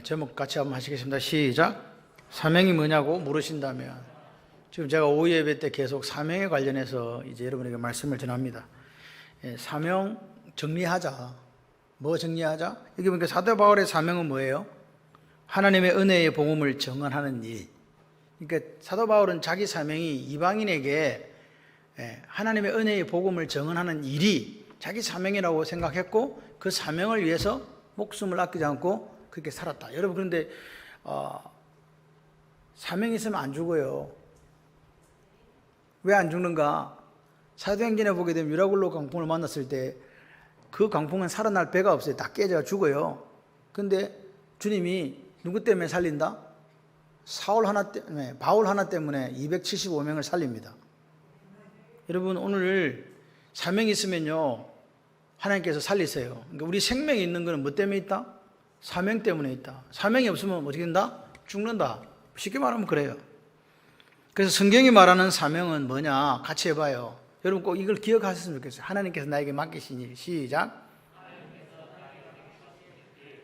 제목 같이 한번 하시겠습니다. 시작. 사명이 뭐냐고 물으신다면, 지금 제가 오후 예배 때 계속 사명에 관련해서 이제 여러분에게 말씀을 전합니다. 사명 정리하자. 뭐 정리하자? 여기 보니까 사도 바울의 사명은 뭐예요? 하나님의 은혜의 복음을 증언하는 일. 그러니까 사도 바울은 자기 사명이 이방인에게 하나님의 은혜의 복음을 증언하는 일이 자기 사명이라고 생각했고, 그 사명을 위해서 목숨을 아끼지 않고 그렇게 살았다. 여러분, 그런데 사명이 있으면 안 죽어요. 왜 안 죽는가? 사도행전에 보게 되면 유라굴로 광풍을 만났을 때 그 광풍은 살아날 배가 없어요. 다 깨져 죽어요. 근데 주님이 누구 때문에 살린다? 바울 하나 때문에 275명을 살립니다. 여러분, 오늘 사명이 있으면요, 하나님께서 살리세요. 그러니까 우리 생명이 있는 것은 뭐 때문에 있다? 사명 때문에 있다. 사명이 없으면 어떻게 된다? 죽는다. 쉽게 말하면 그래요. 그래서 성경이 말하는 사명은 뭐냐? 같이 해봐요. 여러분 꼭 이걸 기억하셨으면 좋겠어요. 하나님께서 나에게 맡기신 일. 시작.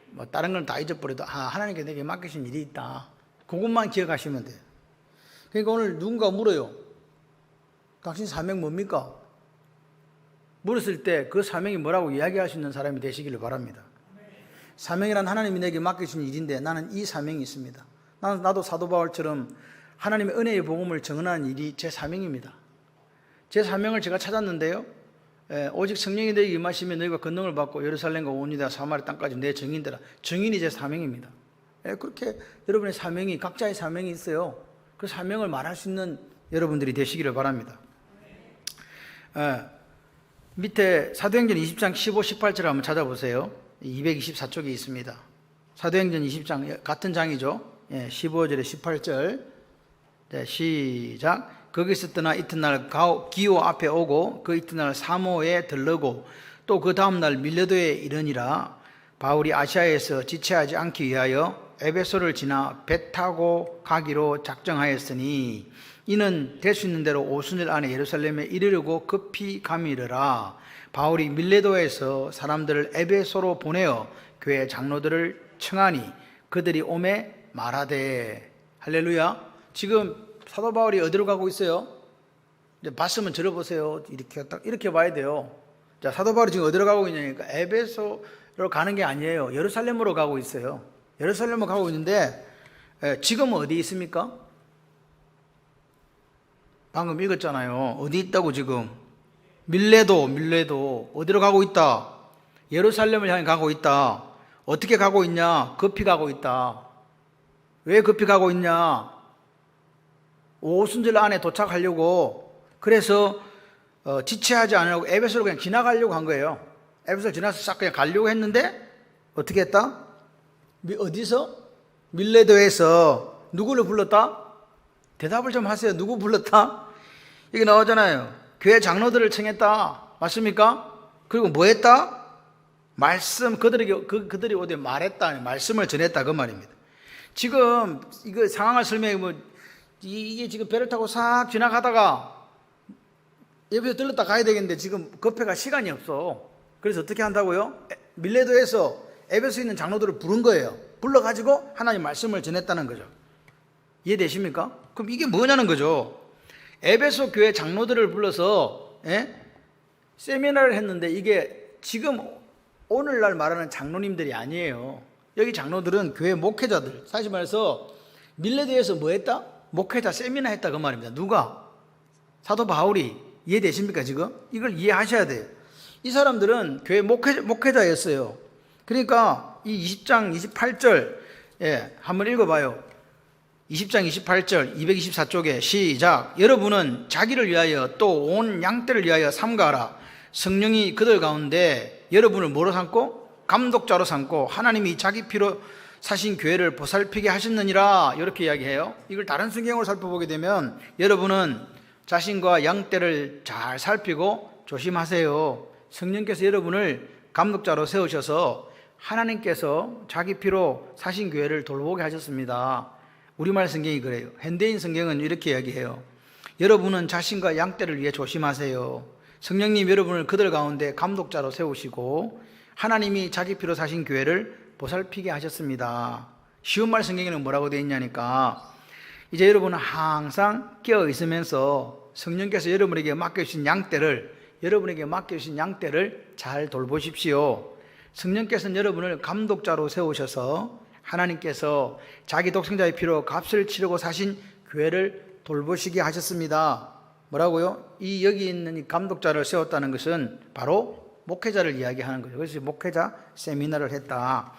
뭐 다른 건 다 잊어버려도 하나님께서 내게 맡기신 일이 있다. 그것만 기억하시면 돼요. 그러니까 오늘 누군가 물어요. 당신 사명 뭡니까? 물었을 때 그 사명이 뭐라고 이야기할 수 있는 사람이 되시기를 바랍니다. 사명이란 하나님이 내게 맡기신 일인데 나는 이 사명이 있습니다. 나도 사도 바울처럼 하나님의 은혜의 복음을 증언하는 일이 제 사명입니다. 제 사명을 제가 찾았는데요, 오직 성령이 너에게 임하시면 너희가 권능을 받고 예루살렘과 온 유다 사마리아 땅까지 내 증인되라. 증인이 제 사명입니다. 그렇게 여러분의 사명이, 각자의 사명이 있어요. 그 사명을 말할 수 있는 여러분들이 되시기를 바랍니다. 밑에 사도행전 20장 15, 18절 한번 찾아보세요. 224쪽에 있습니다. 사도행전 20장 같은 장이죠. 15절에 18절. 시작. 거기서 떠나 이튿날 기오 앞에 오고 그 이튿날 사모에 들르고 또 그 다음날 밀레도에 이르니라. 바울이 아시아에서 지체하지 않기 위하여 에베소를 지나 배 타고 가기로 작정하였으니 이는 될 수 있는 대로 오순절 안에 예루살렘에 이르려고 급히 가미르라. 바울이 밀레도에서 사람들을 에베소로 보내어 교회 장로들을 청하니 그들이 오매 말하되. 할렐루야. 지금 사도 바울이 어디로 가고 있어요? 이제 봤으면 들어보세요. 이렇게 봐야 돼요. 자, 사도 바울이 지금 어디로 가고 있냐니까 에베소로 가는 게 아니에요. 예루살렘으로 가고 있어요. 예루살렘으로 가고 있는데 지금은 어디 있습니까? 방금 읽었잖아요. 어디 있다고 지금? 밀레도. 어디로 가고 있다? 예루살렘을 향해 가고 있다. 어떻게 가고 있냐? 급히 가고 있다. 왜 급히 가고 있냐? 오순절 안에 도착하려고. 그래서 지체하지 않으려고 에베소로 그냥 지나가려고 한 거예요. 에베소를 지나서 싹 그냥 가려고 했는데 어떻게 했다? 어디서? 밀레도에서 누구를 불렀다? 대답을 좀 하세요. 누구 불렀다? 여기 나오잖아요. 교회 장로들을 청했다. 맞습니까? 그리고 뭐 했다? 그들이 어디 말했다. 말씀을 전했다. 그 말입니다. 지금 이거 상황을 설명해 이게 지금 배를 타고 싹 지나가다가 에베소 들렀다 가야 되겠는데 지금 급해가 시간이 없어. 그래서 어떻게 한다고요? 밀레도에서 에베소에 있는 장로들을 부른 거예요. 불러가지고 하나님 말씀을 전했다는 거죠. 이해되십니까? 그럼 이게 뭐냐는 거죠. 에베소 교회 장로들을 불러서 세미나를 했는데 이게 지금 오늘날 말하는 장로님들이 아니에요. 여기 장로들은 교회 목회자들. 사실 말해서 밀레도에서 뭐 했다? 목회자 세미나 했다 그 말입니다. 누가? 사도 바울이. 이해되십니까 지금? 이걸 이해하셔야 돼요. 이 사람들은 교회 목회자였어요. 그러니까 이 20장 28절 한번 읽어봐요. 20장 28절 224쪽에 시작. 여러분은 자기를 위하여 또 온 양떼를 위하여 삼가하라. 성령이 그들 가운데 여러분을 뭐로 삼고? 감독자로 삼고 하나님이 자기 피로 사신 교회를 보살피게 하셨느니라. 이렇게 이야기해요. 이걸 다른 성경으로 살펴보게 되면 여러분은 자신과 양떼를 잘 살피고 조심하세요. 성령께서 여러분을 감독자로 세우셔서 하나님께서 자기 피로 사신 교회를 돌보게 하셨습니다. 우리말 성경이 그래요. 현대인 성경은 이렇게 이야기해요. 여러분은 자신과 양떼를 위해 조심하세요. 성령님 여러분을 그들 가운데 감독자로 세우시고 하나님이 자기 피로 사신 교회를 보살피게 하셨습니다. 쉬운 말 성경에는 뭐라고 되어 있냐니까, 이제 여러분은 항상 깨어 있으면서 성령께서 여러분에게 맡겨주신 양떼를 잘 돌보십시오. 성령께서는 여러분을 감독자로 세우셔서 하나님께서 자기 독생자의 피로 값을 치르고 사신 교회를 돌보시게 하셨습니다. 뭐라고요? 여기 있는 이 감독자를 세웠다는 것은 바로 목회자를 이야기하는 거죠. 그래서 목회자 세미나를 했다.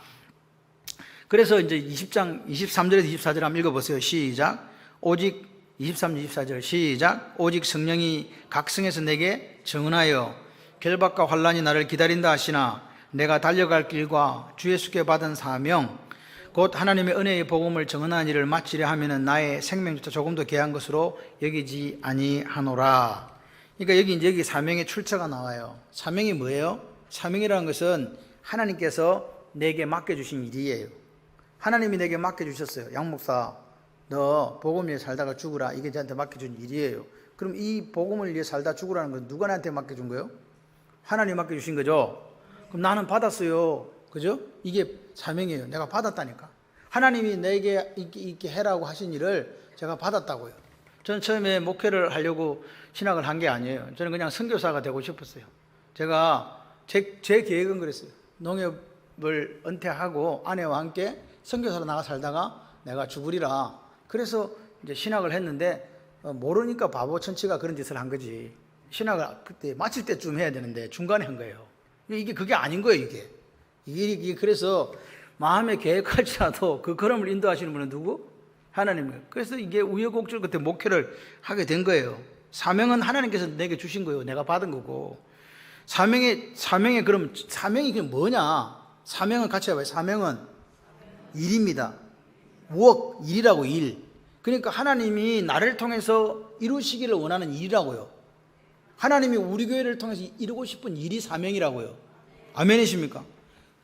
그래서 이제 20장 23절에서 24절 한번 읽어보세요. 시작. 오직 23, 24절 시작. 오직 성령이 각성해서 내게 증언하여 결박과 환난이 나를 기다린다 하시나 내가 달려갈 길과 주 예수께 받은 사명 곧 하나님의 은혜의 복음을 증언하는 일을 마치려 하면은 나의 생명조차 조금도 귀한 것으로 여기지 아니하노라. 그러니까 여기 사명의 출처가 나와요. 사명이 뭐예요? 사명이라는 것은 하나님께서 내게 맡겨주신 일이에요. 하나님이 내게 맡겨주셨어요. 양 목사, 너 복음 위해 살다가 죽으라. 이게 저한테 맡겨준 일이에요. 그럼 이 복음을 위해 살다 죽으라는 건 누가 나한테 맡겨준 거예요? 하나님 맡겨주신 거죠. 그럼 나는 받았어요. 그죠? 이게 사명이에요. 내가 받았다니까. 하나님이 내게 이렇게 해라고 하신 일을 제가 받았다고요. 저는 처음에 목회를 하려고 신학을 한 게 아니에요. 저는 그냥 선교사가 되고 싶었어요. 제가 제 계획은 그랬어요. 농협을 은퇴하고 아내와 함께 선교사로 나가 살다가 내가 죽으리라. 그래서 이제 신학을 했는데 모르니까 바보 천치가 그런 짓을 한 거지. 신학을 그때 마칠 때쯤 해야 되는데 중간에 한 거예요. 그게 아닌 거예요, 이게 그래서 마음에 계획할지라도 그 걸음을 인도하시는 분은 누구? 하나님이에요. 그래서 이게 우여곡절 끝에 목회를 하게 된 거예요. 사명은 하나님께서 내게 주신 거예요. 내가 받은 거고. 사명이 그게 뭐냐? 사명은 같이 해봐요. 사명은 일입니다. 일이라고 일. 그러니까 하나님이 나를 통해서 이루시기를 원하는 일이라고요. 하나님이 우리 교회를 통해서 이루고 싶은 일이 사명이라고요. 아멘이십니까?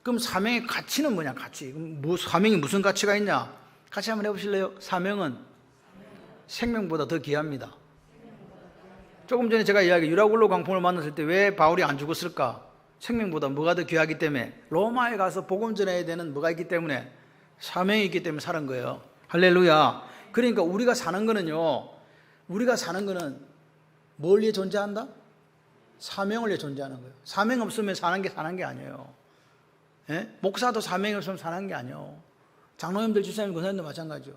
그럼 사명의 가치는 뭐냐? 가치. 사명이 무슨 가치가 있냐? 같이 한번 해보실래요? 사명은 생명보다 더 귀합니다. 조금 전에 제가 유라굴로 광풍을 만났을 때 왜 바울이 안 죽었을까? 생명보다 뭐가 더 귀하기 때문에, 로마에 가서 복음 전해야 되는 뭐가 있기 때문에, 사명이 있기 때문에 사는 거예요. 할렐루야. 그러니까 우리가 사는 거는 뭘 위해 존재한다? 사명을 위해 존재하는 거예요. 사명 없으면 사는 게 아니에요. 예? 목사도 사명이 없으면 사는 게 아니에요. 장로님들, 집사님, 권사님도 마찬가지죠.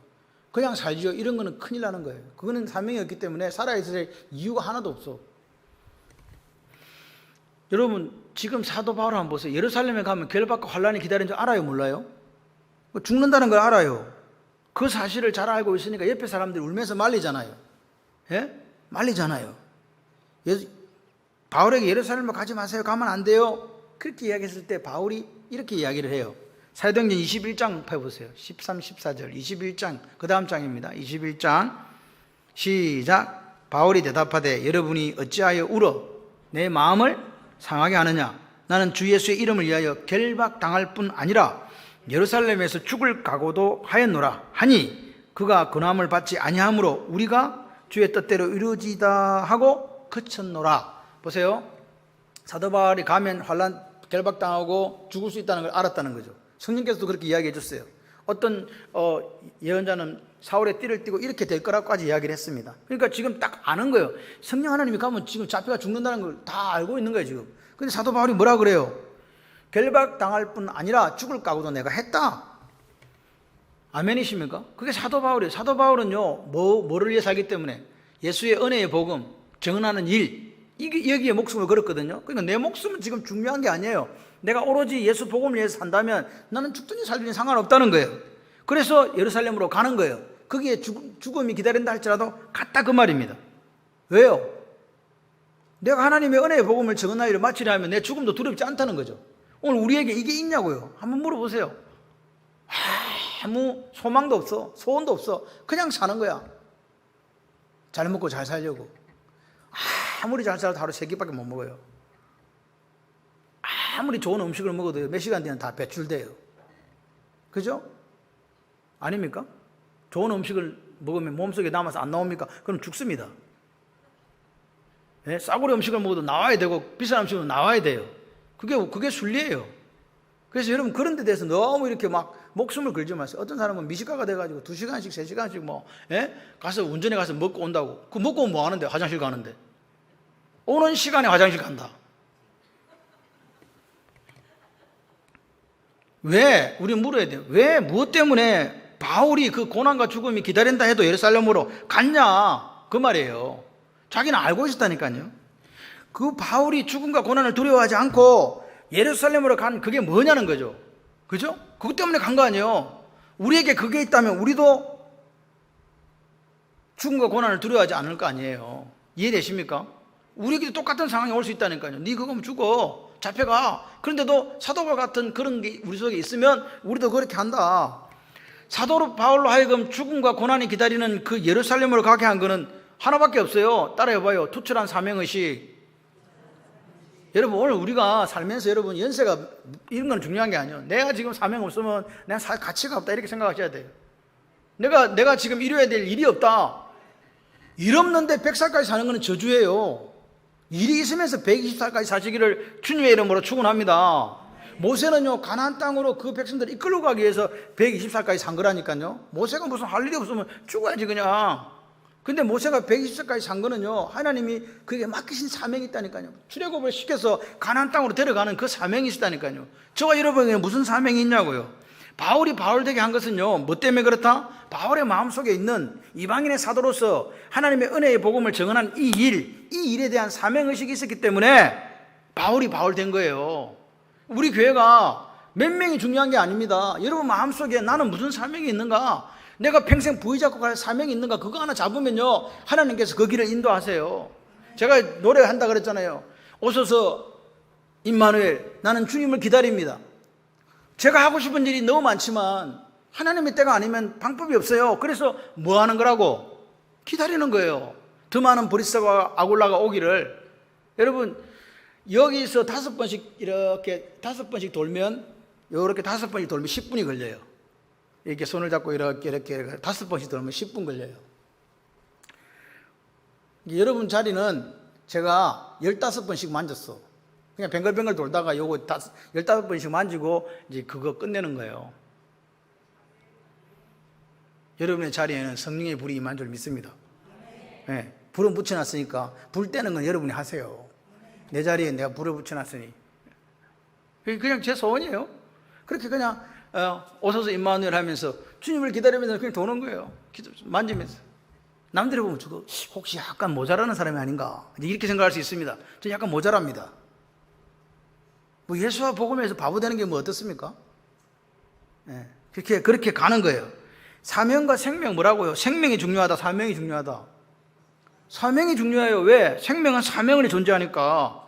그냥 살죠. 이런 거는 큰일 나는 거예요. 그거는 사명이 없기 때문에 살아있을 이유가 하나도 없어. 여러분, 지금 사도 바울 한번 보세요. 예루살렘에 가면 결박과 환란이 기다리는 줄 알아요, 몰라요? 죽는다는 걸 알아요. 그 사실을 잘 알고 있으니까 옆에 사람들이 울면서 말리잖아요. 예? 말리잖아요. 바울에게 예루살렘에 가지 마세요. 가면 안 돼요. 그렇게 이야기했을 때 바울이 이렇게 이야기를 해요. 사도행전 21장 펴보세요. 13, 14절 21장 그 다음 장입니다. 21장 시작. 바울이 대답하되 여러분이 어찌하여 울어 내 마음을 상하게 하느냐. 나는 주 예수의 이름을 위하여 결박당할 뿐 아니라 예루살렘에서 죽을 각오도 하였노라 하니 그가 권함을 받지 아니하므로 우리가 주의 뜻대로 이루어지다 하고 그쳤노라. 보세요. 사도 바울이 가면 환란 결박당하고 죽을 수 있다는 걸 알았다는 거죠. 성령께서도 그렇게 이야기해 줬어요. 어떤 예언자는 사울의 띠를 띠고 이렇게 될 거라고까지 이야기를 했습니다. 그러니까 지금 딱 아는 거예요. 성령 하나님이 가면 지금 잡혀가 죽는다는 걸 다 알고 있는 거예요, 지금. 근데 사도 바울이 뭐라 그래요? 결박당할 뿐 아니라 죽을 각오도 내가 했다. 아멘이십니까? 그게 사도 바울이에요. 사도 바울은요, 뭐를 위해 살기 때문에 예수의 은혜의 복음, 증언하는 일, 여기에 목숨을 걸었거든요. 그러니까 내 목숨은 지금 중요한 게 아니에요. 내가 오로지 예수 복음을 위해서 산다면 나는 죽든지 살든지 상관없다는 거예요. 그래서 예루살렘으로 가는 거예요. 거기에 죽음이 기다린다 할지라도 갔다 그 말입니다. 왜요? 내가 하나님의 은혜의 복음을 증언할 일을 마치려 하면 내 죽음도 두렵지 않다는 거죠. 오늘 우리에게 이게 있냐고요. 한번 물어보세요. 아무 소망도 없어. 소원도 없어. 그냥 사는 거야. 잘 먹고 잘 살려고. 아무리 잘 살아도 하루 3끼밖에 못 먹어요. 아무리 좋은 음식을 먹어도 몇 시간 뒤에는 다 배출돼요. 그죠? 아닙니까? 좋은 음식을 먹으면 몸속에 남아서 안 나옵니까? 그럼 죽습니다. 네? 싸구려 음식을 먹어도 나와야 되고 비싼 음식은 나와야 돼요. 그게 순리예요. 그래서 여러분 그런 데 대해서 너무 이렇게 막 목숨을 걸지 마세요. 어떤 사람은 미식가가 돼가지고 2시간씩 3시간씩 뭐 가서 운전해 가서 먹고 온다고. 그 먹고 오면 뭐 하는데? 화장실 가는데. 오는 시간에 화장실 간다. 왜? 우리 물어야 돼요. 왜? 무엇 때문에 바울이 그 고난과 죽음이 기다린다 해도 예루살렘으로 갔냐? 그 말이에요. 자기는 알고 있었다니까요. 그 바울이 죽음과 고난을 두려워하지 않고 예루살렘으로 간 그게 뭐냐는 거죠. 그죠? 그것 때문에 간 거 아니에요. 우리에게 그게 있다면 우리도 죽음과 고난을 두려워하지 않을 거 아니에요. 이해되십니까? 우리에게도 똑같은 상황이 올 수 있다니까요. 네 그거면 죽어. 잡혀가. 그런데도 사도가 같은 그런 게 우리 속에 있으면 우리도 그렇게 한다. 사도 바울로 하여금 죽음과 고난이 기다리는 그 예루살렘으로 가게 한 거는 하나밖에 없어요. 따라해봐요. 투철한 사명의식. 여러분 오늘 우리가 살면서 여러분 연세가 이런 건 중요한 게 아니에요. 내가 지금 사명 없으면 내가 살 가치가 없다 이렇게 생각하셔야 돼요. 내가 지금 이뤄야 될 일이 없다. 일 없는데 100살까지 사는 건 저주예요. 일이 있으면서 120살까지 사시기를 주님의 이름으로 축원합니다. 모세는요 가나안 땅으로 그 백성들을 이끌고 가기 위해서 120살까지 산 거라니까요. 모세가 무슨 할 일이 없으면 죽어야지 그냥. 근데 모세가 120살까지 산 거는요 하나님이 그에게 맡기신 사명이 있다니까요. 출애굽을 시켜서 가나안 땅으로 데려가는 그 사명이 있다니까요. 저와 여러분에게 무슨 사명이 있냐고요. 바울이 바울 되게 한 것은요 뭐 때문에 그렇다? 바울의 마음속에 있는 이방인의 사도로서 하나님의 은혜의 복음을 증언한 이 일에 대한 사명의식이 있었기 때문에 바울이 바울 된 거예요. 우리 교회가 몇 명이 중요한 게 아닙니다. 여러분 마음속에 나는 무슨 사명이 있는가, 내가 평생 부의 잡고 갈 사명이 있는가, 그거 하나 잡으면요 하나님께서 그 길을 인도하세요. 제가 노래한다 그랬잖아요. 오소서 임마누엘, 나는 주님을 기다립니다. 제가 하고 싶은 일이 너무 많지만 하나님의 때가 아니면 방법이 없어요. 그래서 뭐 하는 거라고? 기다리는 거예요. 더 많은 브리스와 아굴라가 오기를. 여러분 여기서 5번씩 이렇게 5번씩 돌면 이렇게 5번씩 돌면 10분이 걸려요. 이렇게 손을 잡고 이렇게 5번씩 돌면 10분 걸려요. 여러분 자리는 제가 15번씩 만졌어. 그냥 뱅글뱅글 돌다가 요거 15번씩 만지고 이제 그거 끝내는 거예요. 여러분의 자리에는 성령의 불이 임한 줄 믿습니다. 네, 불은 붙여놨으니까 불 떼는 건 여러분이 하세요. 내 자리에 내가 불을 붙여놨으니 그냥 제 소원이에요. 그렇게 그냥 오소서 임마누엘 하면서 주님을 기다리면서 그냥 도는 거예요. 만지면서. 남들이 보면 저거 혹시 약간 모자라는 사람이 아닌가 이렇게 생각할 수 있습니다. 저 약간 모자랍니다. 뭐 예수와 복음에서 바보 되는 게 뭐 어떻습니까? 네, 그렇게 가는 거예요. 사명과 생명 뭐라고요? 생명이 중요하다, 사명이 중요하다. 사명이 중요해요. 왜? 생명은 사명을 존재하니까.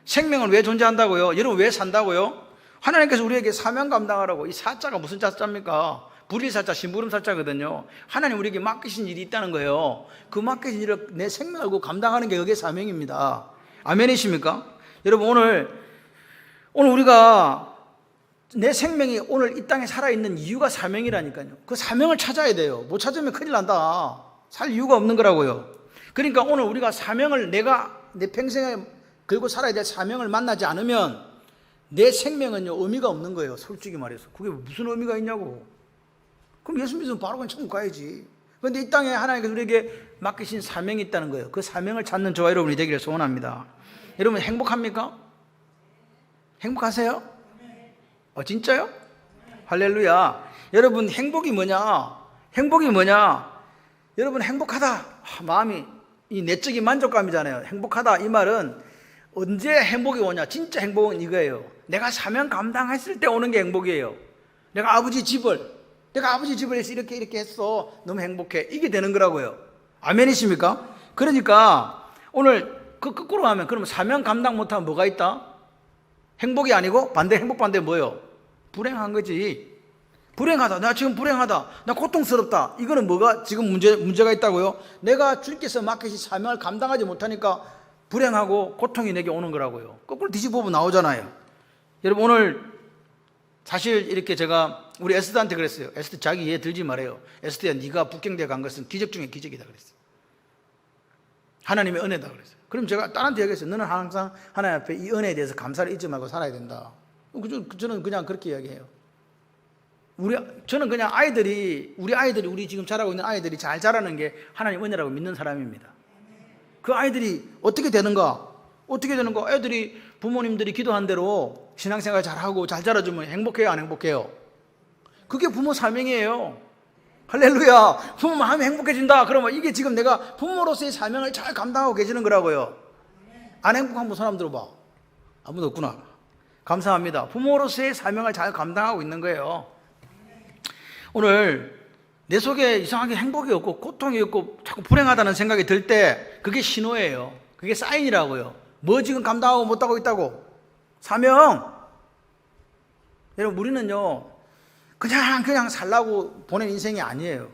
생명은 왜 존재한다고요? 여러분 왜 산다고요? 하나님께서 우리에게 사명 감당하라고. 이 사자가 무슨 자자입니까? 불의사자, 심부름사자거든요. 하나님 우리에게 맡기신 일이 있다는 거예요. 그 맡기신 일을 내 생명을 알고 감당하는 게 그게 사명입니다. 아멘이십니까? 여러분 오늘 우리가 내 생명이 오늘 이 땅에 살아있는 이유가 사명이라니까요. 그 사명을 찾아야 돼요. 못 찾으면 큰일 난다. 살 이유가 없는 거라고요. 그러니까 오늘 우리가 사명을 내가 내 평생에 걸고 살아야 될 사명을 만나지 않으면 내 생명은요 의미가 없는 거예요. 솔직히 말해서. 그게 무슨 의미가 있냐고. 그럼 예수 믿으면 바로 그냥 천국 가야지. 그런데 이 땅에 하나님께서 우리에게 맡기신 사명이 있다는 거예요. 그 사명을 찾는 저와 여러분이 되기를 소원합니다. 여러분 행복합니까? 행복하세요? 진짜요? 할렐루야. 여러분 행복이 뭐냐? 행복이 뭐냐? 여러분 행복하다. 마음이 이 내적인 만족감이잖아요. 행복하다 이 말은 언제 행복이 오냐? 진짜 행복은 이거예요. 내가 사명 감당했을 때 오는 게 행복이에요. 내가 아버지 집을 해서 이렇게 했어. 너무 행복해. 이게 되는 거라고요. 아멘이십니까? 그러니까 오늘 그 거꾸로 하면 그러면 사명 감당 못하면 뭐가 있다? 행복이 아니고 행복 반대 뭐예요? 불행한 거지. 불행하다. 나 지금 불행하다. 나 고통스럽다. 이거는 뭐가 지금 문제가 있다고요? 내가 주님께서 맡기신 사명을 감당하지 못하니까 불행하고 고통이 내게 오는 거라고요. 거꾸로 뒤집어보면 나오잖아요. 여러분 오늘 사실 이렇게 제가 우리 에스더한테 그랬어요. 에스더 자기 이해 들지 말아요. 에스더야 네가 북경대 간 것은 기적 중에 기적이다 그랬어요. 하나님의 은혜다 그랬어요. 그럼 제가 딸한테 얘기했어요. 너는 항상 하나님 앞에 이 은혜에 대해서 감사를 잊지 말고 살아야 된다. 저는 그냥 그렇게 이야기해요. 저는 그냥 우리 지금 자라고 있는 아이들이 잘 자라는 게 하나님 은혜라고 믿는 사람입니다. 그 아이들이 어떻게 되는가? 애들이 부모님들이 기도한 대로 신앙생활 잘하고 잘 자라주면 행복해요, 안 행복해요? 그게 부모 사명이에요. 할렐루야. 부모 마음이 행복해진다. 그러면 이게 지금 내가 부모로서의 사명을 잘 감당하고 계시는 거라고요. 안 행복한 분 사람 들어봐. 아무도 없구나. 감사합니다. 부모로서의 사명을 잘 감당하고 있는 거예요. 오늘 내 속에 이상하게 행복이 없고 고통이 없고 자꾸 불행하다는 생각이 들 때 그게 신호예요. 그게 사인이라고요. 뭐 지금 감당하고 못하고 있다고? 사명. 여러분, 우리는요 그냥 살라고 보낸 인생이 아니에요.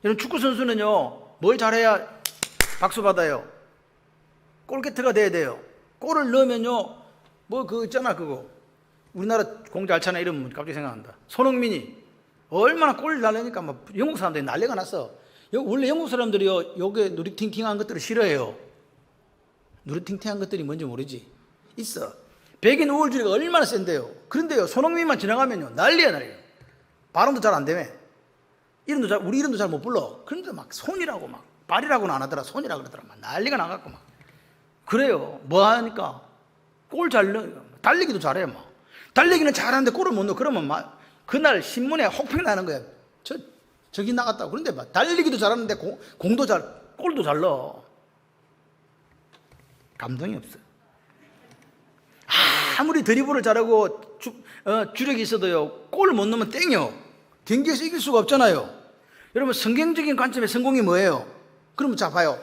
여러분, 축구 선수는요 뭘 잘해야 박수 받아요? 골게트가 돼야 돼요. 골을 넣으면요 뭐 그거 있잖아, 그거 우리나라 공 잘 차는 이름 갑자기 생각난다. 손흥민이 얼마나 골을 날리니까 막 영국 사람들이 난리가 났어. 원래 영국 사람들이요 요게 누리팅팅한 것들을 싫어해요. 누리팅팅한 것들이 뭔지 모르지. 있어. 백인 우월주의가 얼마나 센데요. 그런데요 손흥민만 지나가면요 난리야. 발음도 잘 안 되매. 우리 이름도 잘 못 불러. 그런데 막 손이라고 막 발이라고는 안 하더라. 손이라고 그러더라. 막 난리가 나갖고 막 그래요. 뭐 하니까 골 잘 넣어. 달리기도 잘해. 막 달리기는 잘하는데 골을 못 넣어. 그러면 막 그날 신문에 혹평 나는 거야. 저기 나갔다고. 그런데 막 달리기도 잘하는데 공도 골도 잘 넣어. 감동이 없어. 아무리 드리블을 잘하고 주력이 있어도요 골을 못 넣으면 땡이요. 경기에서 이길 수가 없잖아요. 여러분, 성경적인 관점의 성공이 뭐예요? 그러면 자 봐요.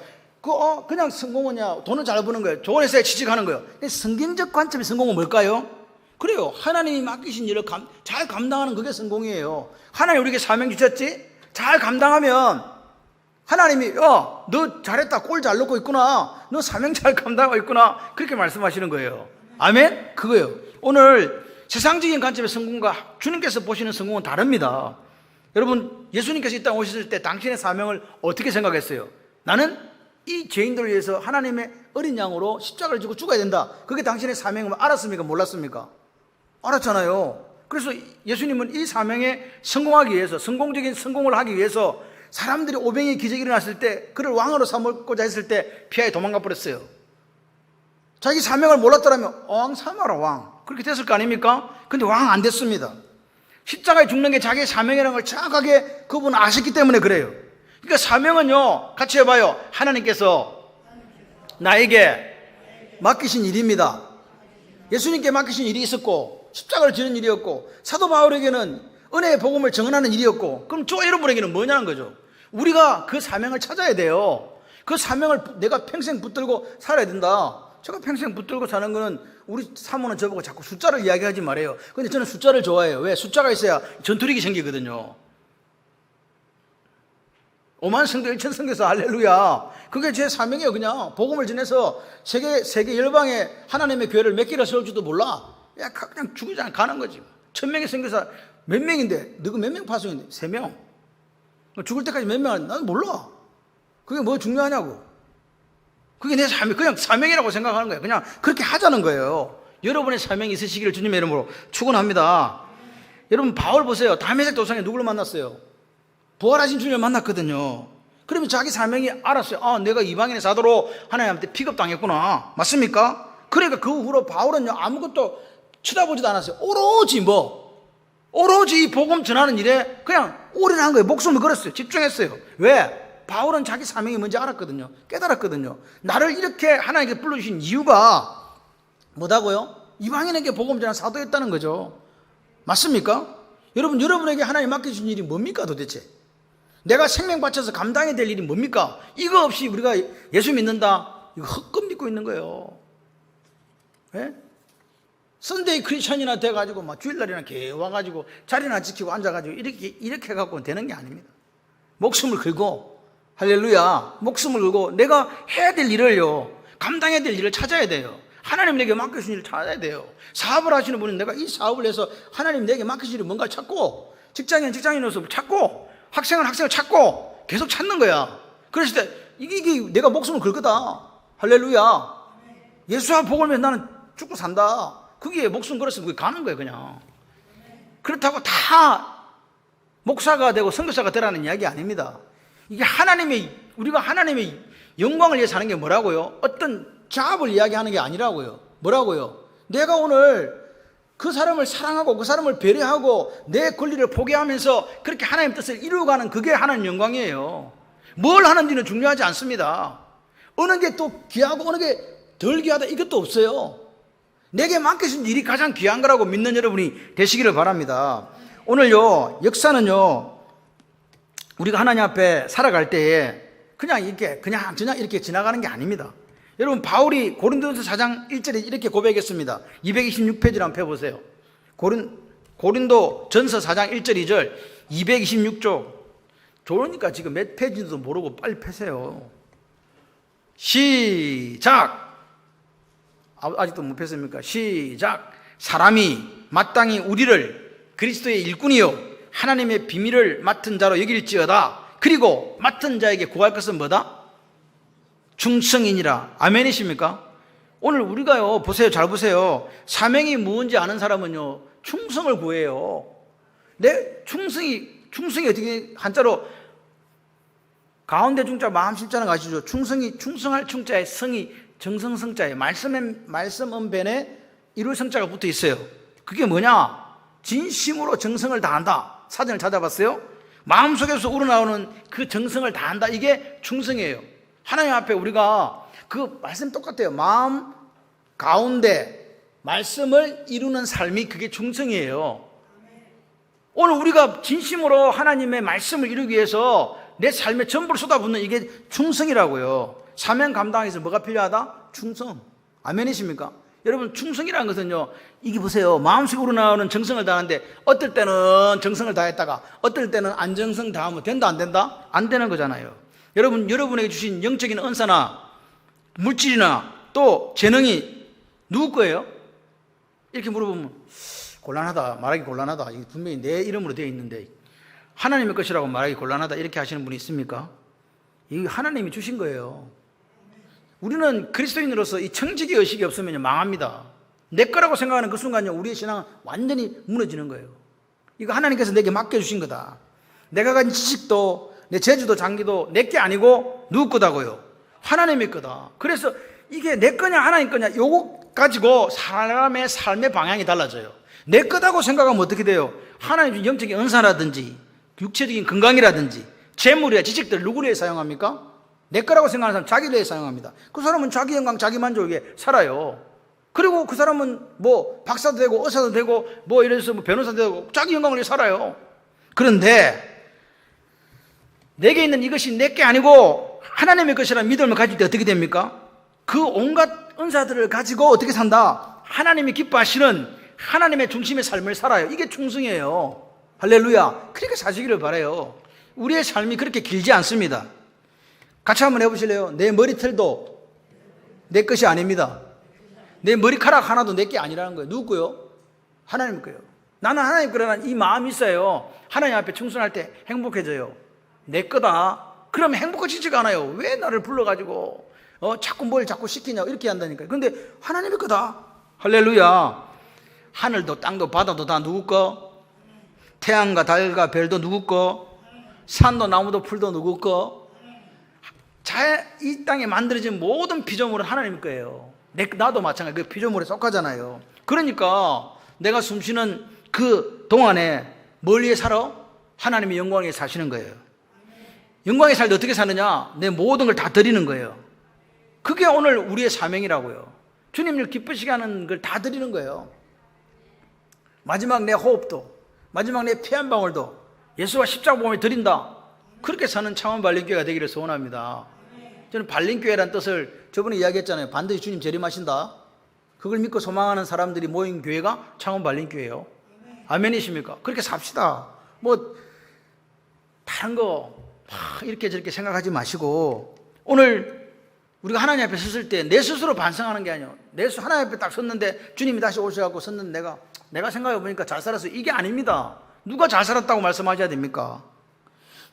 그냥 성공은요 돈을 잘 버는 거예요. 좋은 회사에 취직하는 거예요. 성경적 관점의 성공은 뭘까요? 그래요. 하나님이 맡기신 일을 잘 감당하는 그게 성공이에요. 하나님 우리에게 사명 주셨지? 잘 감당하면 하나님이 너 잘했다. 골 잘 넣고 있구나. 너 사명 잘 감당하고 있구나. 그렇게 말씀하시는 거예요. 아멘? 그거예요. 오늘 세상적인 관점의 성공과 주님께서 보시는 성공은 다릅니다. 여러분, 예수님께서 이 땅에 오셨을 때 당신의 사명을 어떻게 생각했어요? 나는 이 죄인들을 위해서 하나님의 어린 양으로 십자가를 지고 죽어야 된다. 그게 당신의 사명을 알았습니까? 몰랐습니까? 알았잖아요. 그래서 예수님은 이 사명에 성공하기 위해서, 성공적인 성공을 하기 위해서 사람들이 오병이의 기적이 일어났을 때 그를 왕으로 삼고자 했을 때 피하에 도망가 버렸어요. 자기 사명을 몰랐더라면 왕 삼아라 왕, 그렇게 됐을 거 아닙니까? 근데 왕 안 됐습니다. 십자가에 죽는 게 자기의 사명이라는 걸 정확하게 그분은 아셨기 때문에 그래요. 그러니까 사명은요, 같이 해봐요. 하나님께서 나에게 맡기신 일입니다. 예수님께 맡기신 일이 있었고 십자가를 지는 일이었고 사도 바울에게는 은혜의 복음을 증언하는 일이었고, 그럼 저 여러분에게는 뭐냐는 거죠. 우리가 그 사명을 찾아야 돼요. 그 사명을 내가 평생 붙들고 살아야 된다. 제가 평생 붙들고 사는 거는 우리 사모는 저보고 자꾸 숫자를 이야기하지 말아요. 근데 저는 숫자를 좋아해요. 왜? 숫자가 있어야 전투력이 생기거든요. 5만 성도 1천 성교사 할렐루야. 그게 제 사명이에요. 그냥 복음을 전해서 세계 열방에 하나님의 교회를 몇 개를 세울지도 몰라. 그냥 죽이지 않아 가는 거지. 1000명의 선교사 몇 명인데, 너가 몇 명 파송인데? 3명. 죽을 때까지 몇 명? 난 몰라. 그게 뭐 중요하냐고. 그게 내 사명, 그냥 사명이라고 생각하는 거예요. 그냥 그렇게 하자는 거예요. 여러분의 사명이 있으시기를 주님의 이름으로 축원합니다. 여러분, 바울 보세요. 다메섹 도상에 누구를 만났어요? 부활하신 주님을 만났거든요. 그러면 자기 사명이 알았어요. 내가 이방인의 사도로 하나님한테 픽업당했구나. 맞습니까? 그러니까 그 후로 바울은요, 아무것도 쳐다보지도 않았어요. 오로지 이 복음 전하는 일에 그냥 올인한 거예요. 목숨을 걸었어요. 집중했어요. 왜? 바울은 자기 사명이 뭔지 알았거든요. 깨달았거든요. 나를 이렇게 하나님께 불러주신 이유가 뭐다고요? 이방인에게 복음 전하는 사도였다는 거죠. 맞습니까? 여러분에게 하나님 맡겨주신 일이 뭡니까 도대체? 내가 생명 바쳐서 감당해야 될 일이 뭡니까? 이거 없이 우리가 예수 믿는다, 이거 헛금 믿고 있는 거예요. 예? 선데이 크리스천이나 돼가지고 막 주일날이나 개 와가지고 자리나 지키고 앉아가지고 이렇게 해갖고 되는 게 아닙니다. 목숨을 걸고, 할렐루야, 목숨을 걸고 내가 해야 될 일을요, 감당해야 될 일을 찾아야 돼요. 하나님 내게 맡겨주신 일을 찾아야 돼요. 사업을 하시는 분은 내가 이 사업을 해서 하나님 내게 맡기신 일이 뭔가를 찾고, 직장인으로서 찾고, 학생을 찾고 계속 찾는 거야. 그랬을 때 이게 내가 목숨을 걸 거다. 할렐루야. 예수와 복음을 위해서 나는 죽고 산다. 그게 목숨 걸었으면 그게 가는 거예요, 그냥. 그렇다고 다 목사가 되고 선교사가 되라는 이야기 아닙니다. 이게 우리가 하나님의 영광을 위해서 하는 게 뭐라고요? 어떤 잡을 이야기하는 게 아니라고요. 뭐라고요? 내가 오늘 그 사람을 사랑하고 그 사람을 배려하고 내 권리를 포기하면서 그렇게 하나님 뜻을 이루어가는 그게 하나님 영광이에요. 뭘 하는지는 중요하지 않습니다. 어느 게 또 귀하고 어느 게 덜 귀하다 이것도 없어요. 내게 맡겨진 일이 가장 귀한 거라고 믿는 여러분이 되시기를 바랍니다. 오늘요, 역사는요, 우리가 하나님 앞에 살아갈 때에 그냥 이렇게 지나가는 게 아닙니다. 여러분, 바울이 고린도전서 4장 1절에 이렇게 고백했습니다. 226페이지를 한번 펴보세요. 고린도전서 4장 1절 2절 226쪽. 좋으니까 지금 몇 페이지도 모르고 빨리 펴세요. 시작. 아직도 못 폈습니까? 시작. 사람이 마땅히 우리를 그리스도의 일꾼이요 하나님의 비밀을 맡은 자로 여길지어다. 그리고 맡은 자에게 구할 것은 뭐다? 충성이니라. 아멘이십니까? 오늘 우리가요, 보세요, 잘 보세요. 사명이 무언지 아는 사람은요, 충성을 구해요. 내 충성이 어떻게 한자로 가운데 중자 마음 심자는 아시죠? 충성할 충자에 성이 정성성자에 말씀 언변에 이룰 성자가 붙어 있어요. 그게 뭐냐? 진심으로 정성을 다한다. 사전을 찾아봤어요. 마음속에서 우러나오는 그 정성을 다한다. 이게 충성이에요. 하나님 앞에 우리가 그 말씀 똑같아요. 마음 가운데 말씀을 이루는 삶이 그게 충성이에요. 오늘 우리가 진심으로 하나님의 말씀을 이루기 위해서 내 삶에 전부를 쏟아붓는 이게 충성이라고요. 사명 감당해서 뭐가 필요하다? 충성. 아멘이십니까? 여러분, 충성이라는 것은요, 이게 보세요. 마음속에 우러나오는 정성을 다하는데 어떨 때는 정성을 다했다가 어떨 때는 안정성 다하면 된다 안 된다? 안 되는 거잖아요. 여러분에게 주신 영적인 은사나 물질이나 또 재능이 누구 거예요? 이렇게 물어보면 말하기 곤란하다. 이게 분명히 내 이름으로 되어 있는데 하나님의 것이라고 말하기 곤란하다. 이렇게 하시는 분이 있습니까? 이게 하나님이 주신 거예요. 우리는 그리스도인으로서 이 청지기 의식이 없으면 망합니다. 내 거라고 생각하는 그 순간요, 우리의 신앙은 완전히 무너지는 거예요. 이거 하나님께서 내게 맡겨주신 거다. 내가 가진 지식도 내 재주도 장기도 내 게 아니고 누구 거다고요? 하나님의 거다. 그래서 이게 내 거냐 하나님 거냐 요거 가지고 사람의 삶의 방향이 달라져요. 내 거다고 생각하면 어떻게 돼요? 하나님 준 영적인 은사라든지 육체적인 건강이라든지 재물이야 지식들 누구를 위해 사용합니까? 내 거라고 생각하는 사람 자기를 위해 사용합니다. 그 사람은 자기 영광 자기 만족을 위해 살아요. 그리고 그 사람은 뭐 박사도 되고 의사도 되고 뭐 이래서 뭐 변호사도 되고 자기 영광을 위해 살아요. 그런데 내게 있는 이것이 내 게 아니고 하나님의 것이라는 믿음을 가질 때 어떻게 됩니까? 그 온갖 은사들을 가지고 어떻게 산다? 하나님이 기뻐하시는 하나님의 중심의 삶을 살아요. 이게 충성이에요. 할렐루야. 그렇게 사시기를 바라요. 우리의 삶이 그렇게 길지 않습니다. 같이 한번 해보실래요? 내 머리털도 내 것이 아닙니다. 내 머리카락 하나도 내 게 아니라는 거예요. 누구 거요? 하나님 거예요. 나는 하나님 거라는 이 마음이 있어요. 하나님 앞에 충성할 때 행복해져요. 내 거다. 그러면 행복해지지가 않아요. 왜 나를 불러가지고 자꾸 뭘 자꾸 시키냐 이렇게 한다니까요. 그런데 하나님의 거다. 할렐루야. 하늘도 땅도 바다도 다 누구 거? 태양과 달과 별도 누구 거? 산도 나무도 풀도 누구 거? 이 땅에 만들어진 모든 피조물은 하나님 거예요. 나도 마찬가지. 그 피조물에 속하잖아요. 그러니까 내가 숨쉬는 그 동안에 뭘 위해 살아? 하나님의 영광 위해 사시는 거예요. 영광의 살 때 어떻게 사느냐? 내 모든 걸 다 드리는 거예요. 그게 오늘 우리의 사명이라고요. 주님을 기쁘시게 하는 걸 다 드리는 거예요. 마지막 내 호흡도, 마지막 내 피 한 방울도 예수와 십자가 보험에 드린다. 그렇게 사는 창원 발림교회가 되기를 소원합니다. 저는 발림교회란 뜻을 저번에 이야기했잖아요. 반드시 주님 재림하신다. 그걸 믿고 소망하는 사람들이 모인 교회가 창원 발림교회예요. 아멘이십니까? 그렇게 삽시다. 뭐 다른 거 이렇게 저렇게 생각하지 마시고 오늘 우리가 하나님 앞에 섰을 때 내 스스로 반성하는 게 아니에요. 하나님 앞에 딱 섰는데 주님이 다시 오셔갖고 섰는데 내가 생각해 보니까 잘 살았어요. 이게 아닙니다. 누가 잘 살았다고 말씀하셔야 됩니까?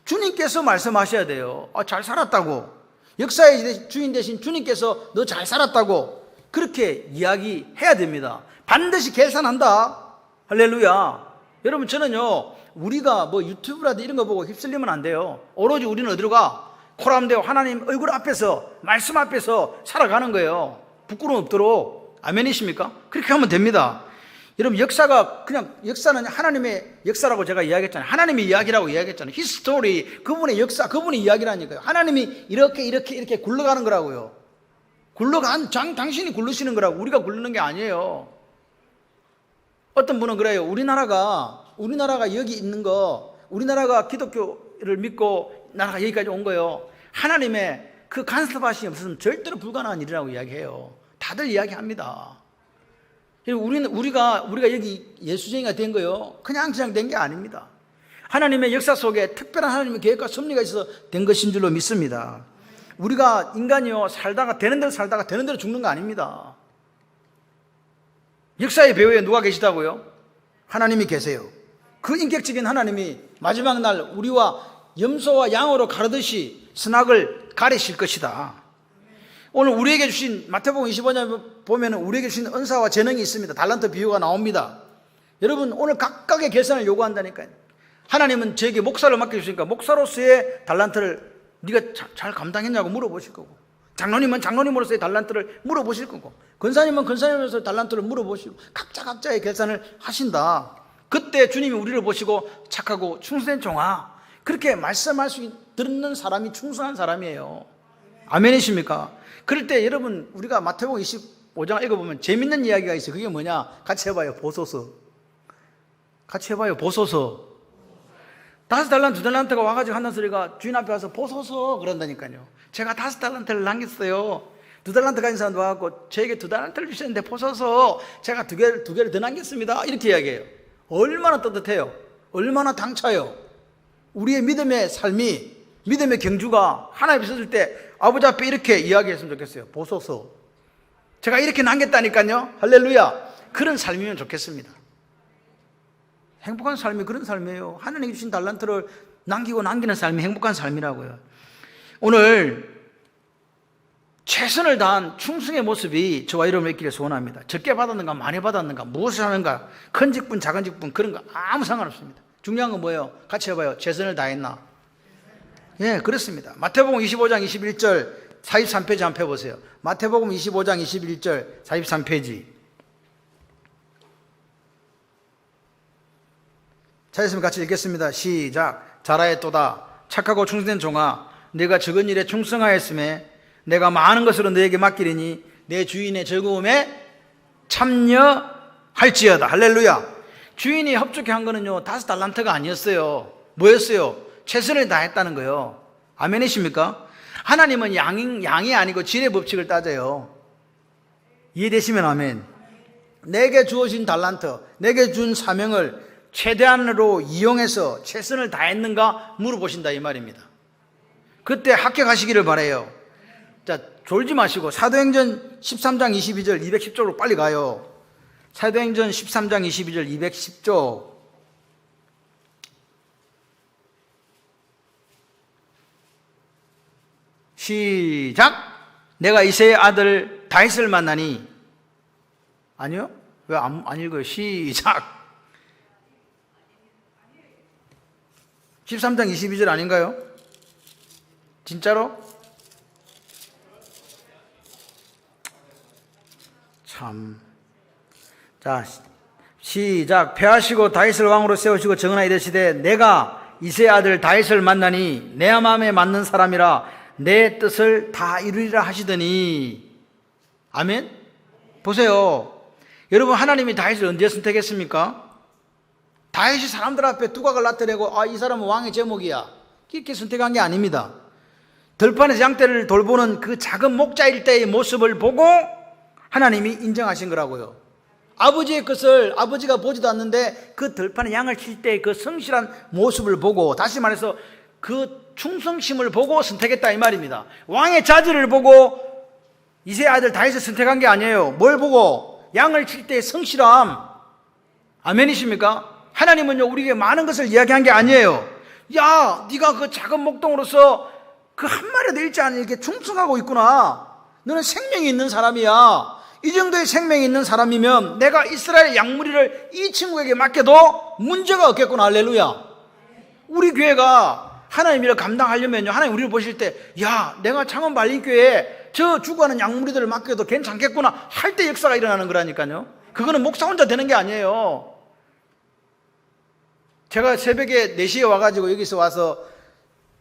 주님께서 말씀하셔야 돼요. 잘 살았다고. 역사의 주인 되신 주님께서 너 잘 살았다고 그렇게 이야기해야 됩니다. 반드시 계산한다. 할렐루야. 여러분, 저는요, 우리가 뭐 유튜브라도 이런 거 보고 휩쓸리면 안 돼요. 오로지 우리는 어디로 가? 코람되고 하나님 얼굴 앞에서, 말씀 앞에서 살아가는 거예요. 부끄러움 없도록. 아멘이십니까? 그렇게 하면 됩니다. 여러분, 역사가 그냥, 역사는 하나님의 역사라고 제가 이야기했잖아요. 하나님의 이야기라고 이야기했잖아요. 히스토리, 그분의 역사, 그분의 이야기라니까요. 하나님이 이렇게 굴러가는 거라고요. 당신이 굴르시는 거라고. 우리가 굴르는 게 아니에요. 어떤 분은 그래요. 우리나라가 여기 있는 거, 우리나라가 기독교를 믿고 나라가 여기까지 온 거예요. 하나님의 그 간섭하심이 없으면 절대로 불가능한 일이라고 이야기해요. 다들 이야기합니다. 우리가 여기 예수쟁이가 된 거요. 그냥 된 게 아닙니다. 하나님의 역사 속에 특별한 하나님의 계획과 섭리가 있어서 된 것인 줄로 믿습니다. 우리가 인간이요, 되는 대로 살다가 되는 대로 죽는 거 아닙니다. 역사의 배후에 누가 계시다고요? 하나님이 계세요. 그 인격적인 하나님이 마지막 날 우리와 염소와 양으로 가르듯이 선악을 가리실 것이다. 오늘 우리에게 주신 마태복음 25장 보면 우리에게 주신 은사와 재능이 있습니다. 달란트 비유가 나옵니다. 여러분, 오늘 각각의 계산을 요구한다니까요. 하나님은 저에게 목사를 맡겨주시니까 목사로서의 달란트를 네가 잘 감당했냐고 물어보실 거고, 장로님은 장로님으로서의 달란트를 물어보실 거고, 권사님은 권사님으로서의 달란트를 물어보시고, 각자의 계산을 하신다. 그때 주님이 우리를 보시고 착하고 충성된 종아, 그렇게 말씀할 수 듣는 사람이 충성한 사람이에요. 아멘이십니까? 그럴 때 여러분, 우리가 마태복음 25장 읽어보면 재밌는 이야기가 있어요. 그게 뭐냐? 같이 해봐요. 보소서. 같이 해봐요. 보소서. 5달란트, 2달란트가 와가지고 한다는 소리가 주인 앞에 와서 보소서 그런다니까요. 제가 5달란트를 남겼어요. 2달란트 가진 사람도 와갖고 저에게 2달란트를 주셨는데 보소서, 제가 두 개를 더 남겼습니다. 이렇게 이야기해요. 얼마나 따뜻해요. 얼마나 당차요. 우리의 믿음의 삶이, 믿음의 경주가 하나님 앞에 섰을 때 아버지 앞에 이렇게 이야기했으면 좋겠어요. 보소서, 제가 이렇게 남겼다니까요. 할렐루야. 그런 삶이면 좋겠습니다. 행복한 삶이 그런 삶이에요. 하나님이 주신 달란트를 남기는 삶이 행복한 삶이라고요. 오늘 최선을 다한 충성의 모습이 저와 여러분의 있기를 소원합니다. 적게 받았는가 많이 받았는가, 무엇을 하는가, 큰 직분 작은 직분 그런 거 아무 상관없습니다. 중요한 건 뭐예요? 같이 해봐요. 최선을 다했나? 예, 그렇습니다. 마태복음 25장 21절 43페이지 한번 펴보세요. 마태복음 25장 21절 43페이지. 찾았으면 같이 읽겠습니다. 시작. 자라였도다. 착하고 충성된 종아, 내가 적은 일에 충성하였음에 내가 많은 것으로 너에게 맡기리니 내 주인의 즐거움에 참여할지어다. 할렐루야. 주인이 협조케 한 거는요, 5달란트가 아니었어요. 뭐였어요? 최선을 다했다는 거예요. 아멘이십니까? 하나님은 양이 아니고 질의 법칙을 따져요. 이해되시면 아멘. 내게 주어진 달란트, 내게 준 사명을 최대한으로 이용해서 최선을 다했는가 물어보신다 이 말입니다. 그때 합격하시기를 바라요. 자, 졸지 마시고 사도행전 13장 22절 210쪽으로 빨리 가요. 사도행전 13장 22절 210쪽. 시작. 내가 이새의 아들 다윗을 만나니. 아니요? 왜 안 읽어요? 시작. 13장 22절 아닌가요? 진짜로? 참. 자, 시작. 패하시고 다윗을 왕으로 세우시고 정은하 이르시되 내가 이새의 아들 다윗을 만나니 내 마음에 맞는 사람이라 내 뜻을 다 이루리라 하시더니. 아멘? 보세요. 여러분, 하나님이 다윗을 언제 선택했습니까? 다윗이 사람들 앞에 두각을 나타내고 이 사람은 왕의 제목이야, 이렇게 선택한 게 아닙니다. 들판에서 양떼를 돌보는 그 작은 목자일 때의 모습을 보고 하나님이 인정하신 거라고요. 아버지의 것을 아버지가 보지도 않는데 그 들판에 양을 칠 때 그 성실한 모습을 보고, 다시 말해서 그 충성심을 보고 선택했다 이 말입니다. 왕의 자질을 보고 이새의 아들 다윗을 선택한 게 아니에요. 뭘 보고? 양을 칠 때의 성실함. 아멘이십니까? 하나님은요, 우리에게 많은 것을 이야기한 게 아니에요. 야, 네가 그 작은 목동으로서 그 한 마리도 잃지 않은 이렇게 충성하고 있구나. 너는 생명이 있는 사람이야. 이 정도의 생명이 있는 사람이면 내가 이스라엘 양무리를 이 친구에게 맡겨도 문제가 없겠구나. 할렐루야. 우리 교회가 하나님 일을 감당하려면요, 하나님 우리를 보실 때, 야, 내가 창원 발림교회에 저 죽어가는 양무리들을 맡겨도 괜찮겠구나 할 때 역사가 일어나는 거라니까요. 그거는 목사 혼자 되는 게 아니에요. 제가 새벽에 4시에 와가지고 여기서 와서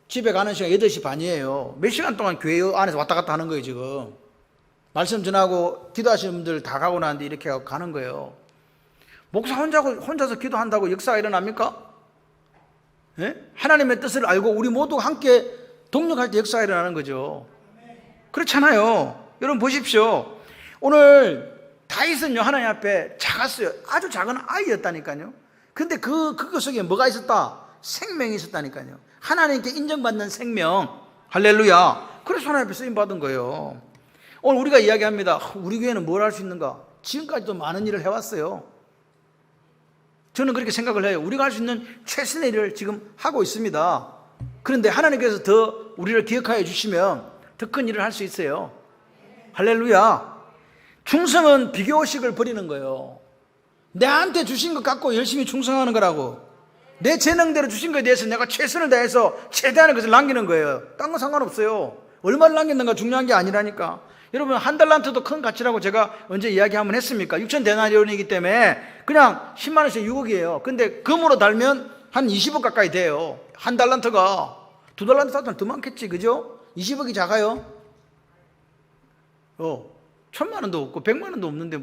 집에 가는 시간 8시 반이에요. 몇 시간 동안 교회 안에서 왔다 갔다 하는 거예요, 지금. 말씀 전하고 기도하시는 분들 다 가고 나는데 이렇게 가는 거예요. 목사 혼자서 기도한다고 역사가 일어납니까? 예? 하나님의 뜻을 알고 우리 모두 함께 동력할 때 역사가 일어나는 거죠. 그렇잖아요. 여러분 보십시오. 오늘 다윗은요, 하나님 앞에 작았어요. 아주 작은 아이였다니까요. 근데 그 속에 뭐가 있었다? 생명이 있었다니까요. 하나님께 인정받는 생명. 할렐루야. 그래서 하나님 앞에 쓰임받은 거예요. 오늘 우리가 이야기합니다. 우리 교회는 뭘 할 수 있는가? 지금까지도 많은 일을 해왔어요. 저는 그렇게 생각을 해요. 우리가 할 수 있는 최선의 일을 지금 하고 있습니다. 그런데 하나님께서 더 우리를 기억하여 주시면 더 큰 일을 할 수 있어요. 할렐루야. 충성은 비교의식을 버리는 거예요. 내한테 주신 것 갖고 열심히 충성하는 거라고. 내 재능대로 주신 것에 대해서 내가 최선을 다해서 최대한의 것을 남기는 거예요. 딴 건 상관없어요. 얼마를 남겼는가 중요한 게 아니라니까. 여러분, 한 달란트도 큰 가치라고 제가 언제 이야기 한번 했습니까? 6,000데나리온이기 때문에 그냥 10만 원씩 6억이에요. 근데 금으로 달면 한 20억 가까이 돼요. 한 달란트가. 2달란트 사면 더 많겠지, 그죠? 20억이 작아요? 1,000만 원도 없고 100만 원도 없는데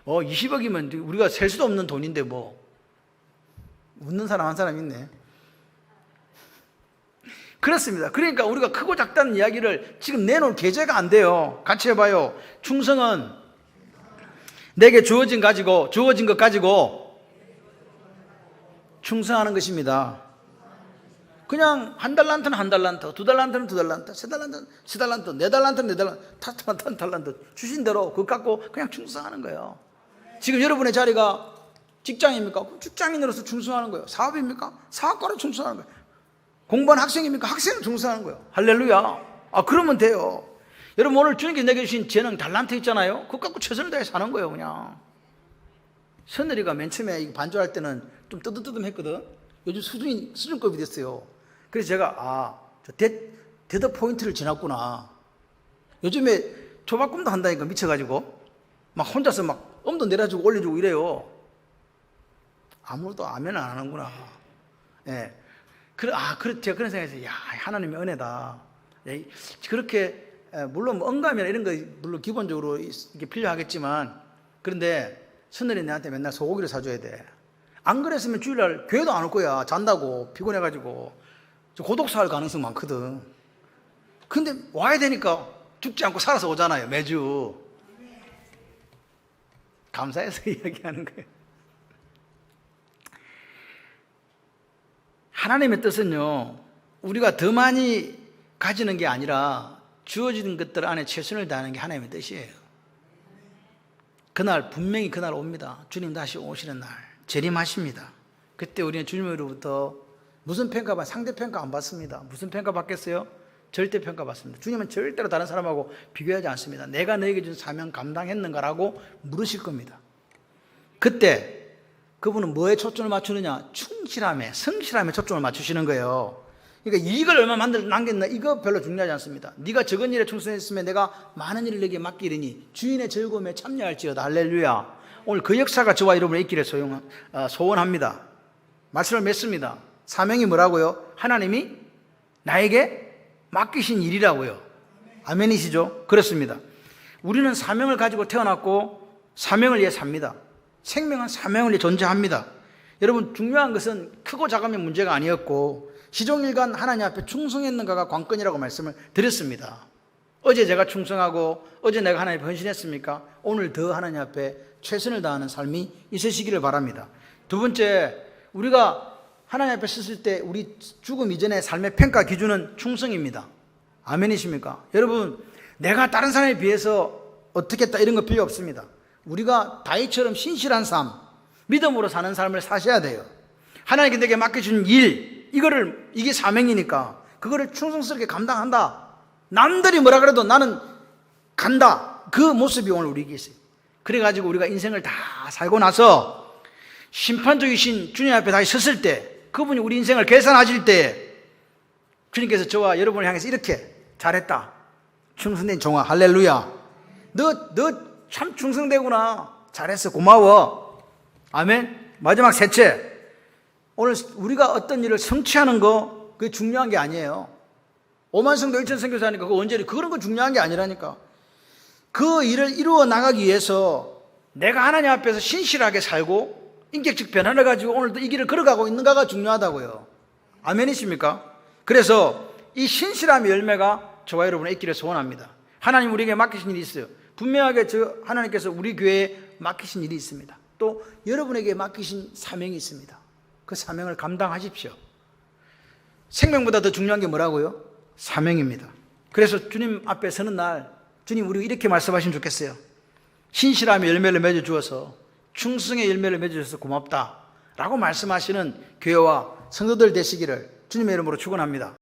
20억이면 우리가 셀 수도 없는 돈인데 웃는 사람 한 사람 있네. 그렇습니다. 그러니까 우리가 크고 작다는 이야기를 지금 내놓을 계제가 안 돼요. 같이 해봐요. 충성은 내게 주어진 것 가지고 충성하는 것입니다. 그냥 한 달란트는 한 달란트, 2달란트는 2달란트, 3달란트는 3달란트, 4달란트는 4달란트, 5달란트 주신 대로 그거 갖고 그냥 충성하는 거예요. 지금 여러분의 자리가 직장입니까? 그럼 직장인으로서 충성하는 거예요. 사업입니까? 사업가로 충성하는 거예요. 공부하는 학생입니까? 학생을 충성하는 거예요. 할렐루야. 그러면 돼요. 여러분, 오늘 주님께 내게 주신 재능, 달란트 있잖아요. 그거 갖고 최선을 다해 사는 거예요, 그냥. 선늘이가 맨 처음에 반주할 때는 좀 뜨듬뜨듬했거든. 요즘 수준급이 됐어요. 그래서 제가 데드 포인트를 지났구나. 요즘에 조바꿈도 한다니까, 미쳐가지고 막 혼자서 막 음도 내려주고 올려주고 이래요. 아무도 아멘 안 하는구나. 예. 제가 그런 생각에서, 하나님의 은혜다. 그렇게, 물론 언감이나 이런 거, 물론 기본적으로 이게 필요하겠지만, 그런데 선늘이 내한테 맨날 소고기를 사줘야 돼. 안 그랬으면 주일날 교회도 안 올 거야. 잔다고, 피곤해가지고. 고독사 할 가능성 많거든. 근데 와야 되니까 죽지 않고 살아서 오잖아요, 매주. 감사해서 이야기하는 거예요. 하나님의 뜻은요, 우리가 더 많이 가지는 게 아니라 주어진 것들 안에 최선을 다하는 게 하나님의 뜻이에요. 분명히 그날 옵니다. 주님 다시 오시는 날 재림하십니다. 그때 우리는 주님으로부터 무슨 평가 상대평가 안 받습니다. 무슨 평가 받겠어요? 절대평가 받습니다. 주님은 절대로 다른 사람하고 비교하지 않습니다. 내가 너에게 준 사명 감당했는가라고 물으실 겁니다. 그때 그분은 뭐에 초점을 맞추느냐? 충실함에, 성실함에 초점을 맞추시는 거예요. 그러니까 이익을 얼마 남겼나? 이거 별로 중요하지 않습니다. 네가 적은 일에 충성했으면 내가 많은 일을 내게 맡기리니 주인의 즐거움에 참여할지어다. 할렐루야. 오늘 그 역사가 저와 여러분의 있기를 소원합니다. 말씀을 맺습니다. 사명이 뭐라고요? 하나님이 나에게 맡기신 일이라고요. 아멘이시죠? 그렇습니다. 우리는 사명을 가지고 태어났고 사명을 위해 삽니다. 생명은 사명을 위해 존재합니다. 여러분, 중요한 것은 크고 작음의 문제가 아니었고 시종일관 하나님 앞에 충성했는가가 관건이라고 말씀을 드렸습니다. 어제 제가 충성하고 어제 내가 하나님 앞에 헌신했습니까? 오늘 더 하나님 앞에 최선을 다하는 삶이 있으시기를 바랍니다. 두 번째, 우리가 하나님 앞에 섰을 때 우리 죽음 이전의 삶의 평가 기준은 충성입니다. 아멘이십니까? 여러분, 내가 다른 사람에 비해서 어떻게 했다 이런 거 필요 없습니다. 우리가 다윗처럼 신실한 삶, 믿음으로 사는 삶을 사셔야 돼요. 하나님께 내게 맡겨준 일, 이게 사명이니까 그거를 충성스럽게 감당한다. 남들이 뭐라 그래도 나는 간다. 그 모습이 오늘 우리에게 있어요. 그래가지고 우리가 인생을 다 살고 나서 심판주이신 주님 앞에 다시 섰을 때, 그분이 우리 인생을 계산하실 때 주님께서 저와 여러분을 향해서 이렇게: 잘했다, 충성된 종아, 할렐루야, 너 참 충성되구나, 잘했어, 고마워, 아멘. 마지막 셋째, 오늘 우리가 어떤 일을 성취하는 거, 그게 중요한 게 아니에요. 5만 성도 1천 선교사 하니까 그거 언제, 그런 거 중요한 게 아니라니까. 그 일을 이루어 나가기 위해서 내가 하나님 앞에서 신실하게 살고 인격적 변화를 가지고 오늘도 이 길을 걸어가고 있는가가 중요하다고요. 아멘이십니까? 그래서 이 신실함의 열매가 저와 여러분의 있기를 소원합니다. 하나님 우리에게 맡기신 일이 있어요. 분명하게 하나님께서 우리 교회에 맡기신 일이 있습니다. 또 여러분에게 맡기신 사명이 있습니다. 그 사명을 감당하십시오. 생명보다 더 중요한 게 뭐라고요? 사명입니다. 그래서 주님 앞에 서는 날, 주님 우리 이렇게 말씀하시면 좋겠어요. 신실함의 열매를 맺어주어서, 충성의 열매를 맺어주셔서 고맙다 라고 말씀하시는 교회와 성도들 되시기를 주님의 이름으로 축원합니다.